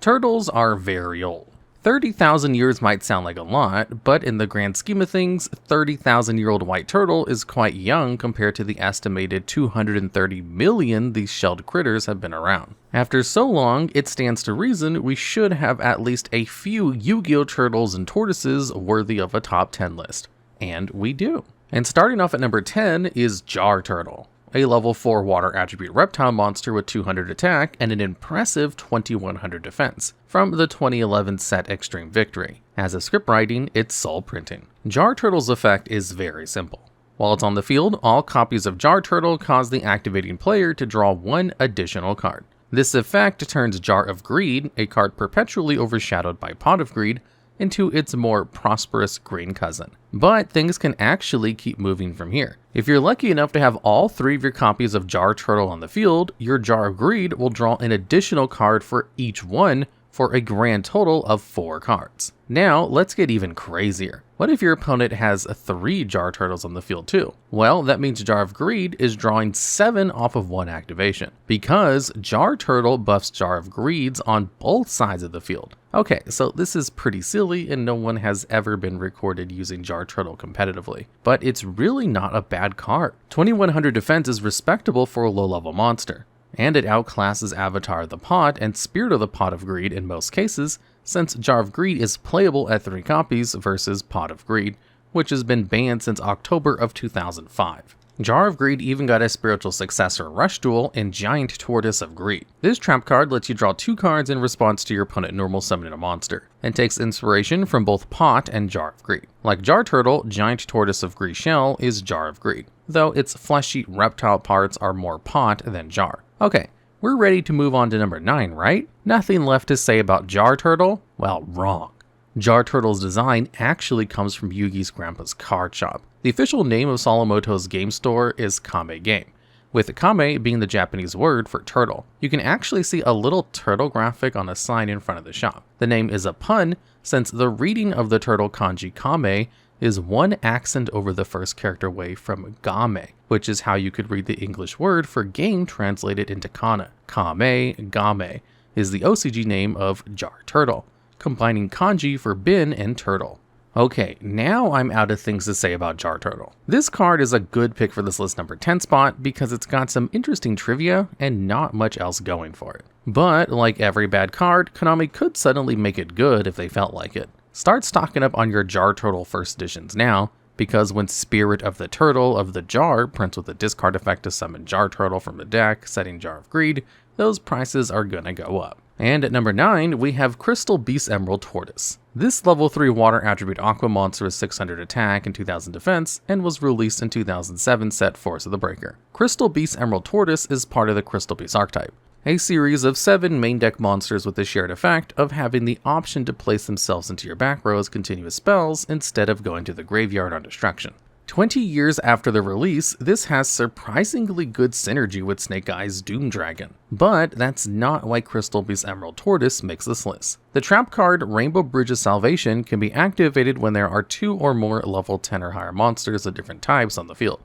Turtles are very old. 30,000 years might sound like a lot, but in the grand scheme of things, 30,000-year-old white turtle is quite young compared to the estimated 230 million these shelled critters have been around. After so long, it stands to reason we should have at least a few Yu-Gi-Oh turtles and tortoises worthy of a top 10 list. And we do. And starting off at number 10 is Jar Turtle, a level 4 water attribute reptile monster with 200 attack and an impressive 2100 defense from the 2011 set Extreme Victory. As a script writing, it's soul printing. Jar Turtle's effect is very simple. While it's on the field, all copies of Jar Turtle cause the activating player to draw one additional card. This effect turns Jar of Greed, a card perpetually overshadowed by Pot of Greed, into its more prosperous green cousin. But things can actually keep moving from here. If you're lucky enough to have all 3 of your copies of Jar Turtle on the field, your Jar of Greed will draw an additional card for each one for a grand total of 4 cards. Now, let's get even crazier. What if your opponent has 3 Jar Turtles on the field too? Well, that means Jar of Greed is drawing 7 off of 1 activation, because Jar Turtle buffs Jar of Greeds on both sides of the field. Okay, so this is pretty silly and no one has ever been recorded using Jar Turtle competitively, but it's really not a bad card. 2100 defense is respectable for a low-level monster, and it outclasses Avatar of the Pot and Spirit of the Pot of Greed in most cases, since Jar of Greed is playable at 3 copies versus Pot of Greed, which has been banned since October of 2005. Jar of Greed even got a spiritual successor, Rush Duel, in Giant Tortoise of Greed. This trap card lets you draw 2 cards in response to your opponent normal summoning a monster, and takes inspiration from both Pot and Jar of Greed. Like Jar Turtle, Giant Tortoise of Greed shell is Jar of Greed, though its fleshy reptile parts are more Pot than Jar. Okay, we're ready to move on to number 9, right? Nothing left to say about Jar Turtle? Well, wrong. Jar Turtle's design actually comes from Yugi's grandpa's card shop. The official name of Solomoto's game store is Kame Game, with Kame being the Japanese word for turtle. You can actually see a little turtle graphic on a sign in front of the shop. The name is a pun, since the reading of the turtle kanji Kame is 1 accent over the first character away from game, which is how you could read the English word for game translated into kana. Kame Game is the OCG name of Jar Turtle, combining kanji for bin and turtle. Okay, now I'm out of things to say about Jar Turtle. This card is a good pick for this list number 10 spot because it's got some interesting trivia and not much else going for it. But like every bad card, Konami could suddenly make it good if they felt like it. Start stocking up on your Jar Turtle first editions now, because when Spirit of the Turtle of the Jar prints with a discard effect to summon Jar Turtle from the deck, setting Jar of Greed, those prices are gonna go up. And at number 9, we have Crystal Beast Emerald Tortoise. This level 3 water attribute aqua monster is 600 attack and 2000 defense, and was released in 2007 set Force of the Breaker. Crystal Beast Emerald Tortoise is part of the Crystal Beast archetype, a series of 7 main deck monsters with the shared effect of having the option to place themselves into your back row as continuous spells instead of going to the graveyard on destruction. 20 years after the release, this has surprisingly good synergy with Snake Eyes Doom Dragon. But that's not why Crystal Beast Emerald Tortoise makes this list. The trap card Rainbow Bridge of Salvation can be activated when there are 2 or more level 10 or higher monsters of different types on the field.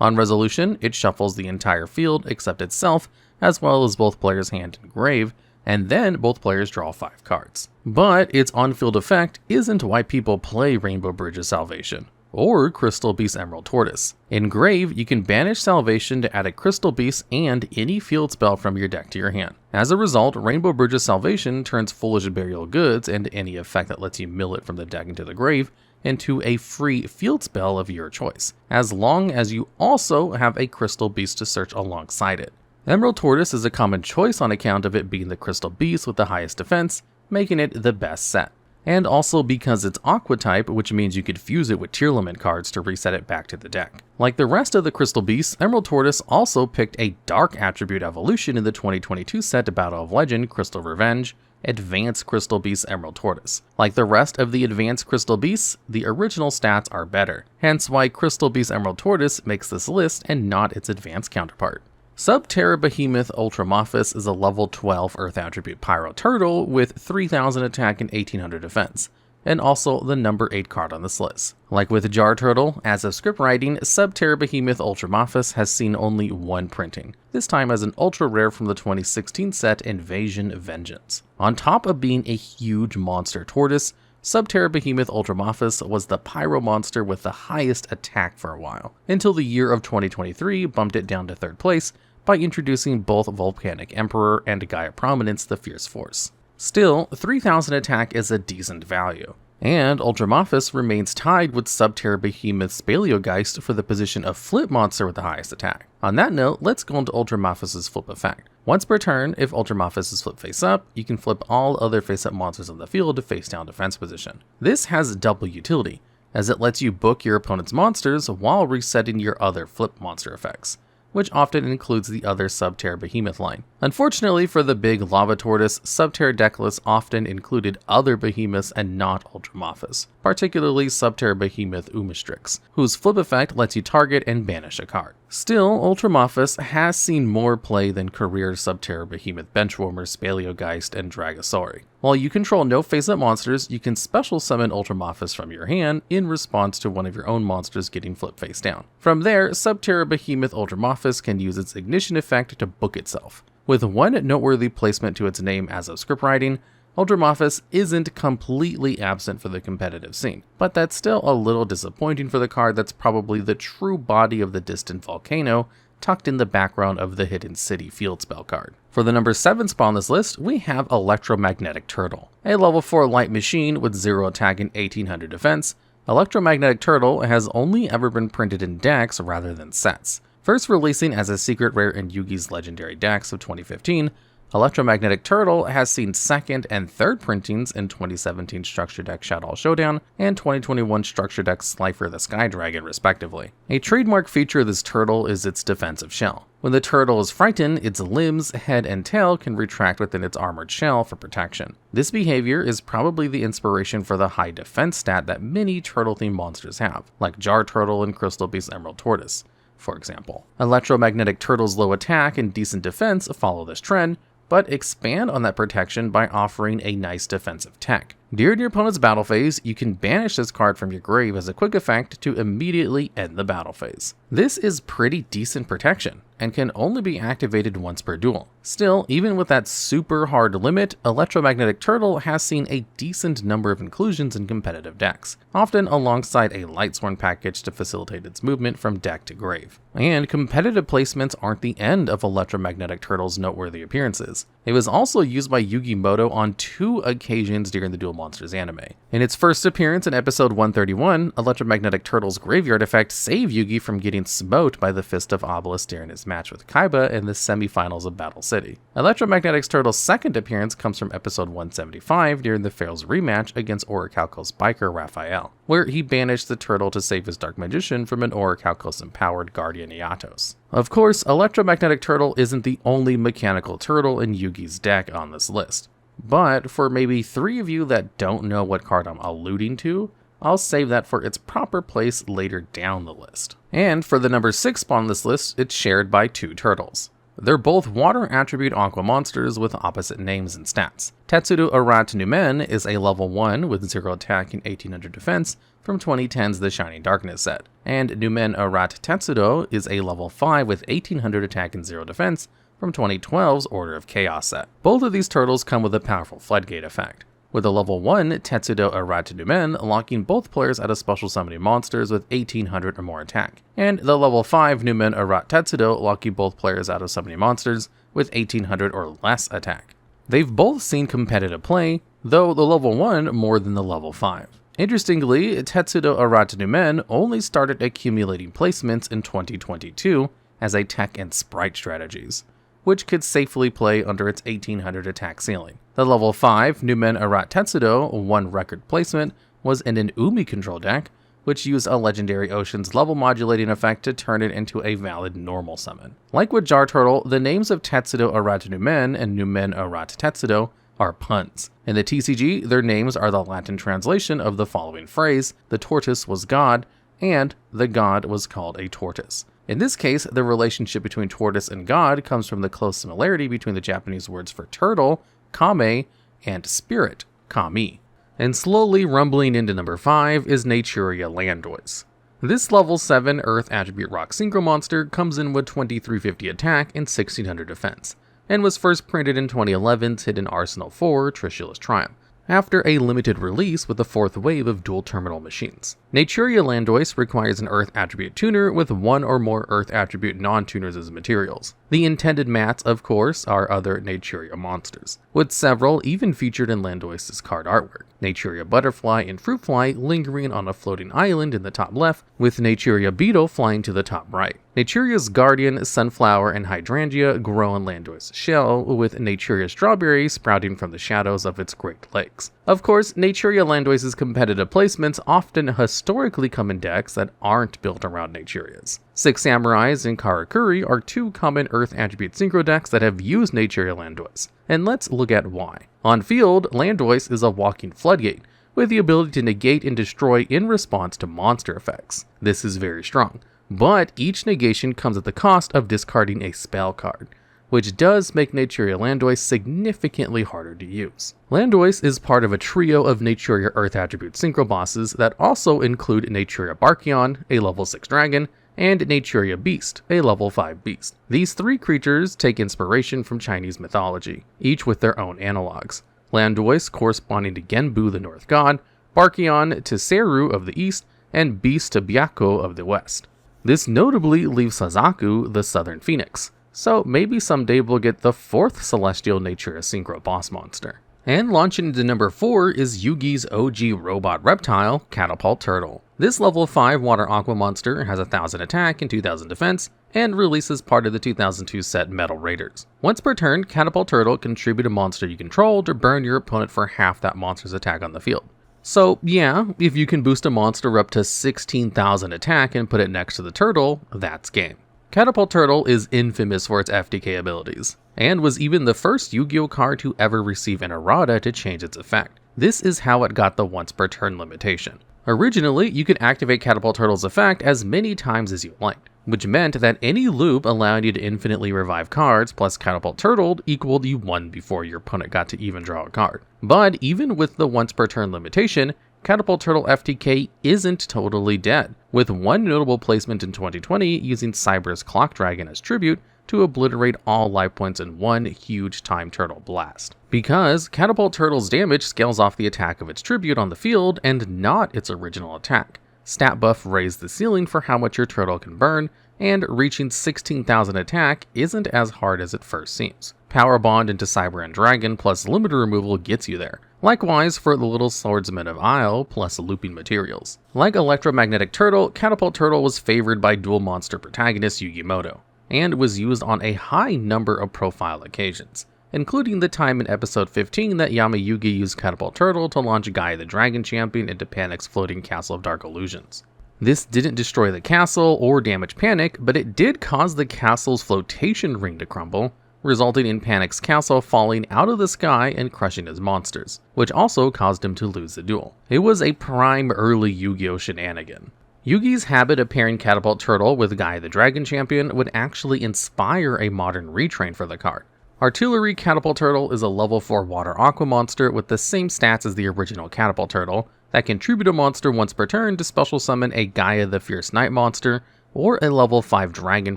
On resolution, it shuffles the entire field except itself, as well as both players' hand and grave, and then both players draw 5 cards. But its on-field effect isn't why people play Rainbow Bridge of Salvation, or Crystal Beast Emerald Tortoise. In grave, you can banish Salvation to add a Crystal Beast and any field spell from your deck to your hand. As a result, Rainbow Bridge of Salvation turns Foolish Burial Goods and any effect that lets you mill it from the deck into the grave into a free field spell of your choice, as long as you also have a Crystal Beast to search alongside it. Emerald Tortoise is a common choice on account of it being the Crystal Beast with the highest defense, making it the best set. And also because it's Aqua type, which means you could fuse it with Tearlament cards to reset it back to the deck. Like the rest of the Crystal Beasts, Emerald Tortoise also picked a Dark attribute evolution in the 2022 set to Battle of Legend Crystal Revenge, Advanced Crystal Beast Emerald Tortoise. Like the rest of the Advanced Crystal Beasts, the original stats are better, hence why Crystal Beast Emerald Tortoise makes this list and not its advanced counterpart. Subterror Behemoth Ultramafus is a level 12 Earth attribute Pyro Turtle with 3000 attack and 1800 defense, and also the number 8 card on this list. Like with Jar Turtle, as of script writing, Subterror Behemoth Ultramafus has seen only one printing, this time as an ultra rare from the 2016 set Invasion Vengeance. On top of being a huge monster tortoise, Subterror Behemoth Ultramafus was the pyro monster with the highest attack for a while, until the year of 2023 bumped it down to 3rd place by introducing both Volcanic Emperor and Gaia Prominence the Fierce Force. Still, 3000 attack is a decent value, and Ultramafus remains tied with Subterror Behemoth's Speleogeist for the position of flip monster with the highest attack. On that note, let's go into Ultramafus's flip effect. Once per turn, if Ultramafus is flip face up, you can flip all other face up monsters on the field to face down defense position. This has double utility, as it lets you book your opponent's monsters while resetting your other flip monster effects, which often includes the other Subterror Behemoth line. Unfortunately for the big lava tortoise, Subterror decklists often included other behemoths and not Ultramafus, particularly Subterror Behemoth Umistrix, whose flip effect lets you target and banish a card. Still, Ultramafus has seen more play than career Subterror Behemoth Benchwarmer, Speleogeist, and Dragosauri. While you control no face-up monsters, you can special summon Ultramafus from your hand in response to one of your own monsters getting flip face down. From there, Subterror Behemoth Ultramafus can use its ignition effect to book itself. With one noteworthy placement to its name as of script writing, Ultramafus isn't completely absent for the competitive scene, but that's still a little disappointing for the card that's probably the true body of the distant volcano tucked in the background of the Hidden City field spell card. For the number 7 spot on this list, we have Electromagnetic Turtle. A level 4 light machine with 0 attack and 1800 defense, Electromagnetic Turtle has only ever been printed in decks rather than sets. First releasing as a secret rare in Yugi's Legendary Decks of 2015, Electromagnetic Turtle has seen 2nd and 3rd printings in 2017 Structure Deck Shadow Showdown and 2021 Structure Deck Slifer the Sky Dragon, respectively. A trademark feature of this turtle is its defensive shell. When the turtle is frightened, its limbs, head, and tail can retract within its armored shell for protection. This behavior is probably the inspiration for the high defense stat that many turtle-themed monsters have, like Jar Turtle and Crystal Beast Emerald Tortoise, for example. Electromagnetic Turtle's low attack and decent defense follow this trend, but expand on that protection by offering a nice defensive tech. During your opponent's battle phase, you can banish this card from your grave as a quick effect to immediately end the battle phase. This is pretty decent protection, and can only be activated once per duel. Still, even with that super hard limit, Electromagnetic Turtle has seen a decent number of inclusions in competitive decks, often alongside a Lightsworn package to facilitate its movement from deck to grave. And competitive placements aren't the end of Electromagnetic Turtle's noteworthy appearances. It was also used by Yu-Gi-Muto on 2 occasions during the Duel Monsters anime. In its first appearance in episode 131, Electromagnetic Turtle's graveyard effect saved Yugi from getting smote by the Fist of Obelisk during his match with Kaiba in the semifinals of Battle City. Electromagnetic Turtle's second appearance comes from episode 175 during the Pharaoh's rematch against Orichalcos biker Raphael, where he banished the turtle to save his Dark Magician from an Orichalcos-empowered Guardian Eatos. Of course, Electromagnetic Turtle isn't the only mechanical turtle in Yugi's deck on this list, but for maybe 3 of you that don't know what card I'm alluding to, I'll save that for its proper place later down the list. And for the number 6 spot on this list, it's shared by 2 turtles. They're both water attribute aqua monsters with opposite names and stats. Testudo Erat Numen is a level 1 with 0 attack and 1800 defense from 2010's The Shining Darkness set, and Numen Erat Testudo is a level 5 with 1800 attack and 0 defense from 2012's Order of Chaos set. Both of these turtles come with a powerful floodgate effect, with a level 1 Testudo Erat Numen locking both players out of special summoning monsters with 1800 or more attack, and the level 5 Numen Erat Testudo locking both players out of summoning monsters with 1800 or less attack. They've both seen competitive play, though the level 1 more than the level 5. Interestingly, Testudo Erat Numen only started accumulating placements in 2022 as a tech and sprite strategies, which could safely play under its 1800 attack ceiling. The level 5 Numen Erat Testudo, 1 record placement, was in an Umi control deck, which used a Legendary Ocean's level modulating effect to turn it into a valid normal summon. Like with Jar Turtle, the names of Testudo Erat Numen and Numen Erat Testudo are puns. In the TCG, their names are the Latin translation of the following phrase: the tortoise was God, and the god was called a tortoise. In this case, the relationship between tortoise and god comes from the close similarity between the Japanese words for turtle, kame, and spirit, kami. And slowly rumbling into number 5 is Naturia Landoise. This level 7 Earth Attribute Rock Synchro monster comes in with 2350 attack and 1600 defense, and was first printed in 2011's Hidden Arsenal 4 Trishula's Triumph, after a limited release with the 4th wave of dual terminal machines. Naturia Landoise requires an Earth Attribute tuner with one or more Earth Attribute non-tuners as materials. The intended mats, of course, are other Naturia monsters, with several even featured in Landoise's card artwork. Naturia Butterfly and Fruit Fly lingering on a floating island in the top left, with Naturia Beetle flying to the top right. Naturia's Guardian, Sunflower, and Hydrangea grow in Landoise's shell, with Naturia Strawberry sprouting from the shadows of its Great Lakes. Of course, Naturia Landoise's competitive placements often historically come in decks that aren't built around Naturias. Six Samurais and Karakuri are two common Earth Attribute Synchro decks that have used Naturia Landoise, and let's look at why. On field, Landoise is a walking floodgate, with the ability to negate and destroy in response to monster effects. This is very strong, but each negation comes at the cost of discarding a spell card, which does make Naturia Landoise significantly harder to use. Landoise is part of a trio of Naturia Earth Attribute Synchro bosses that also include Naturia Barkion, a level 6 dragon, and Naturia Beast, a level 5 beast. These three creatures take inspiration from Chinese mythology, each with their own analogs. Landoise corresponding to Genbu, the North God, Barkion to Seru of the East, and Beast to Byakko of the West. This notably leaves Sazaku, the Southern Phoenix, so maybe someday we'll get the 4th Celestial Naturia Synchro boss monster. And launching into number 4 is Yugi's OG robot reptile, Catapult Turtle. This level 5 water aqua monster has 1000 attack and 2000 defense, and releases part of the 2002 set Metal Raiders. Once per turn, Catapult Turtle contribute a monster you control to burn your opponent for half that monster's attack on the field. So yeah, if you can boost a monster up to 16,000 attack and put it next to the turtle, that's game. Catapult Turtle is infamous for its FTK abilities, and was even the first Yu-Gi-Oh card to ever receive an errata to change its effect. This is how it got the once per turn limitation. Originally, you could activate Catapult Turtle's effect as many times as you liked, which meant that any loop allowed you to infinitely revive cards plus Catapult Turtle equaled you 1 before your opponent got to even draw a card. But even with the once per turn limitation, Catapult Turtle FTK isn't totally dead, with one notable placement in 2020 using Cyber's Clock Dragon as tribute to obliterate all life points in one huge Time Turtle blast. Because Catapult Turtle's damage scales off the attack of its tribute on the field and not its original attack. Stat buff raised the ceiling for how much your turtle can burn, and reaching 16,000 attack isn't as hard as it first seems. Power Bond into Cyber and Dragon plus limiter removal gets you there. Likewise for the Little Swordsman of Isle plus looping materials. Like Electromagnetic Turtle, Catapult Turtle was favored by dual monster protagonist Yugimoto, and was used on a high number of profile occasions, including the time in episode 15 that Yamayugi used Catapult Turtle to launch Gaia the Dragon Champion into Panic's floating Castle of Dark Illusions. This didn't destroy the castle or damage Panic, but it did cause the castle's flotation ring to crumble, resulting in Panic's castle falling out of the sky and crushing his monsters, which also caused him to lose the duel. It was a prime early Yu-Gi-Oh shenanigan. Yugi's habit of pairing Catapult Turtle with Gaia the Dragon Champion would actually inspire a modern retrain for the card. Artillery Catapult Turtle is a level 4 water aqua monster with the same stats as the original Catapult Turtle that contribute a monster once per turn to special summon a Gaia the Fierce Night monster or a level 5 dragon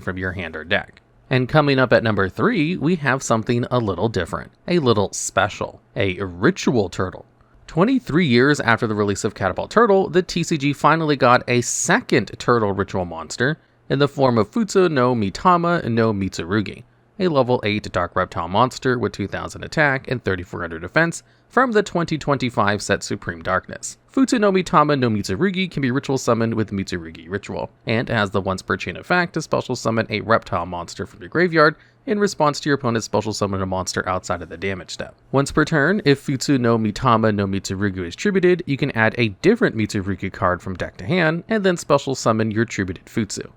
from your hand or deck. And coming up at number 3, we have something a little different, a little special, a Ritual Turtle. 23 years after the release of Catapult Turtle, the TCG finally got a second turtle ritual monster in the form of Futsu no Mitama no Mitsurugi, a level 8 dark reptile monster with 2000 attack and 3400 defense from the 2025 set Supreme Darkness. Futsu no Mitama no Mitsurugi can be ritual summoned with Mitsurugi Ritual, and has the once per chain effect to special summon a reptile monster from your graveyard in response to your opponent's special summon a monster outside of the damage step. Once per turn, if Futsu no Mitama no Mitsurugi is tributed, you can add a different Mitsurugi card from deck to hand, and then special summon your tributed Futsu.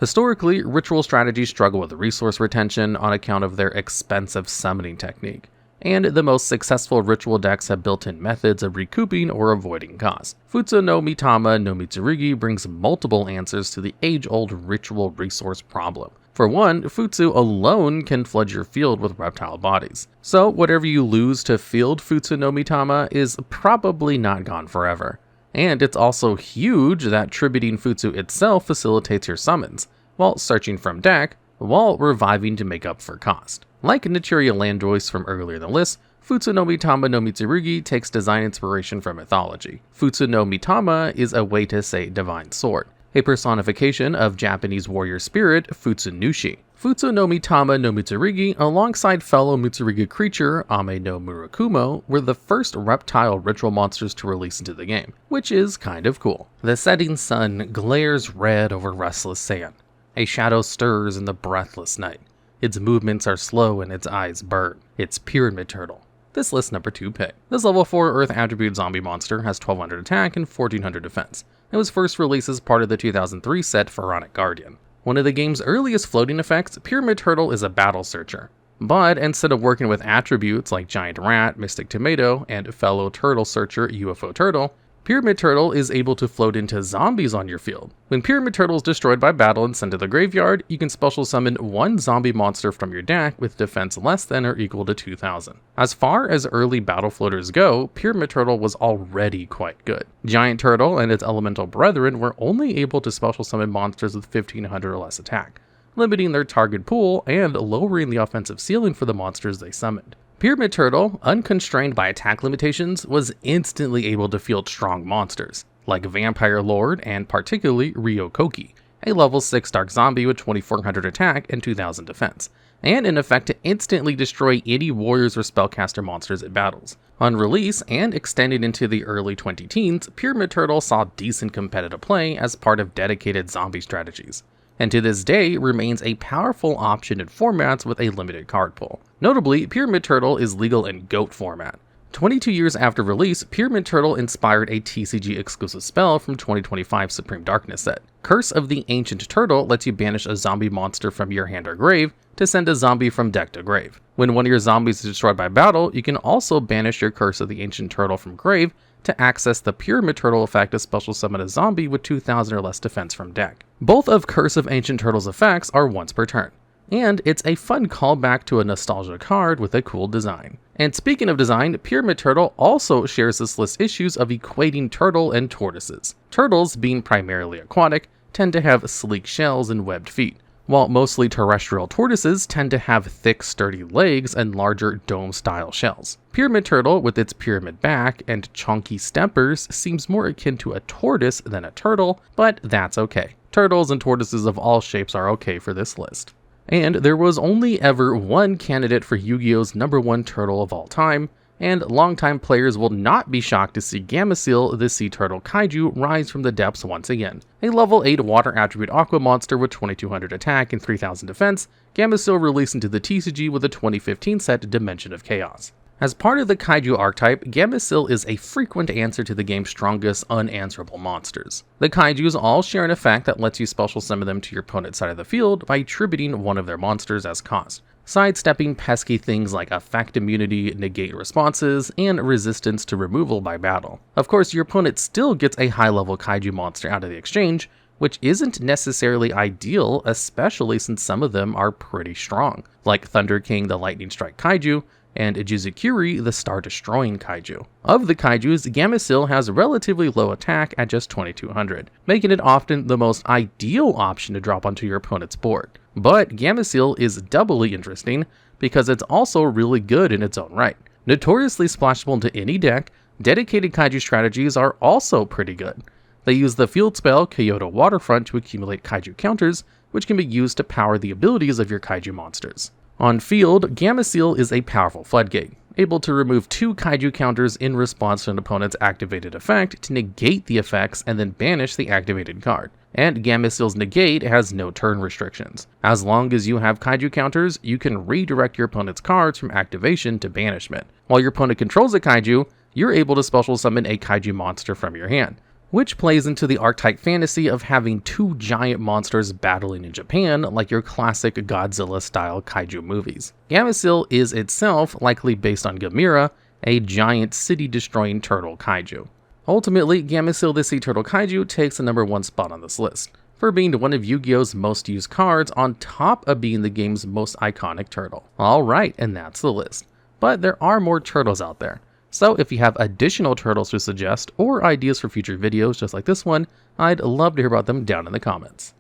Historically, ritual strategies struggle with resource retention on account of their expensive summoning technique, and the most successful ritual decks have built-in methods of recouping or avoiding costs. Futsu no Mitama no Mitsurugi brings multiple answers to the age-old ritual resource problem. For one, Futsu alone can flood your field with reptile bodies. So whatever you lose to field Futsu no Mitama is probably not gone forever. And it's also huge that tributing Futsu itself facilitates your summons, while searching from deck, while reviving to make up for cost. Like Naturia Landoise from earlier in the list, Futsu no Mitama no Mitsurugi takes design inspiration from mythology. Futsu no Mitama is a way to say divine sword, a personification of Japanese warrior spirit Futsu Nushi. Futsu no Mitama no Mitsurugi, alongside fellow Mitsurugi creature Ame no Murakumo, were the first reptile ritual monsters to release into the game, which is kind of cool. The setting sun glares red over restless sand. A shadow stirs in the breathless night. Its movements are slow and its eyes burn. It's Pyramid Turtle. This list number 2 pick. This level 4 Earth attribute zombie monster has 1200 attack and 1400 defense. It was first released as part of the 2003 set Pharaonic Guardian. One of the game's earliest floating effects, Pyramid Turtle is a battle searcher. But instead of working with attributes like Giant Rat, Mystic Tomato, and fellow turtle searcher UFO Turtle, Pyramid Turtle is able to float into zombies on your field. When Pyramid Turtle is destroyed by battle and sent to the graveyard, you can special summon one zombie monster from your deck with defense less than or equal to 2000. As far as early battle floaters go, Pyramid Turtle was already quite good. Giant Turtle and its elemental brethren were only able to special summon monsters with 1500 or less attack, limiting their target pool and lowering the offensive ceiling for the monsters they summoned. Pyramid Turtle, unconstrained by attack limitations, was instantly able to field strong monsters, like Vampire Lord and particularly Ryokoki, a level 6 dark zombie with 2400 attack and 2000 defense, and in effect to instantly destroy any warriors or spellcaster monsters it battles. On release and extended into the early 2010s, Pyramid Turtle saw decent competitive play as part of dedicated zombie strategies, and to this day remains a powerful option in formats with a limited card pool. Notably, Pyramid Turtle is legal in GOAT format. 22 years after release, Pyramid Turtle inspired a TCG exclusive spell from 2025 Supreme Darkness set. Curse of the Ancient Turtle lets you banish a zombie monster from your hand or grave to send a zombie from deck to grave. When one of your zombies is destroyed by battle, you can also banish your Curse of the Ancient Turtle from grave to access the Pyramid Turtle effect to special summon a zombie with 2000 or less defense from deck. Both of Curse of Ancient Turtle's effects are once per turn, and it's a fun callback to a nostalgia card with a cool design. And speaking of design, Pyramid Turtle also shares this list's issues of equating turtle and tortoises. Turtles, being primarily aquatic, tend to have sleek shells and webbed feet, while mostly terrestrial tortoises tend to have thick, sturdy legs and larger dome-style shells. Pyramid Turtle, with its pyramid back and chunky steppers, seems more akin to a tortoise than a turtle, but that's okay. Turtles and tortoises of all shapes are okay for this list. And there was only ever one candidate for Yu-Gi-Oh's #1 turtle of all time, and longtime players will not be shocked to see Gameciel, the Sea Turtle Kaiju, rise from the depths once again. A level 8 water attribute aqua monster with 2200 attack and 3000 defense, Gameciel released into the TCG with a 2015 set Dimension of Chaos. As part of the Kaiju archetype, Gameciel is a frequent answer to the game's strongest unanswerable monsters. The Kaijus all share an effect that lets you special summon them to your opponent's side of the field by attributing one of their monsters as cost, sidestepping pesky things like effect immunity, negate responses, and resistance to removal by battle. Of course, your opponent still gets a high-level Kaiju monster out of the exchange, which isn't necessarily ideal, especially since some of them are pretty strong, like Thunder King the Lightning Strike Kaiju, and Jizukuri, the Star-Destroying Kaiju. Of the Kaijus, Gameciel has relatively low attack at just 2200, making it often the most ideal option to drop onto your opponent's board. But Gameciel is doubly interesting because it's also really good in its own right. Notoriously splashable into any deck, dedicated Kaiju strategies are also pretty good. They use the field spell Kyoto Waterfront to accumulate Kaiju counters, which can be used to power the abilities of your Kaiju monsters. On field, Gameciel is a powerful floodgate, able to remove 2 Kaiju counters in response to an opponent's activated effect to negate the effects and then banish the activated card. And Gameciel's negate has no turn restrictions. As long as you have Kaiju counters, you can redirect your opponent's cards from activation to banishment. While your opponent controls a Kaiju, you're able to special summon a Kaiju monster from your hand, which plays into the archetype fantasy of having 2 giant monsters battling in Japan like your classic Godzilla-style kaiju movies. Gameciel is itself likely based on Gamera, a giant city-destroying turtle kaiju. Ultimately, Gameciel the Sea Turtle Kaiju takes the #1 spot on this list. for being one of Yu-Gi-Oh's most used cards on top of being the game's most iconic turtle. Alright, and that's the list. But there are more turtles out there. So if you have additional turtles to suggest or ideas for future videos just like this one, I'd love to hear about them down in the comments.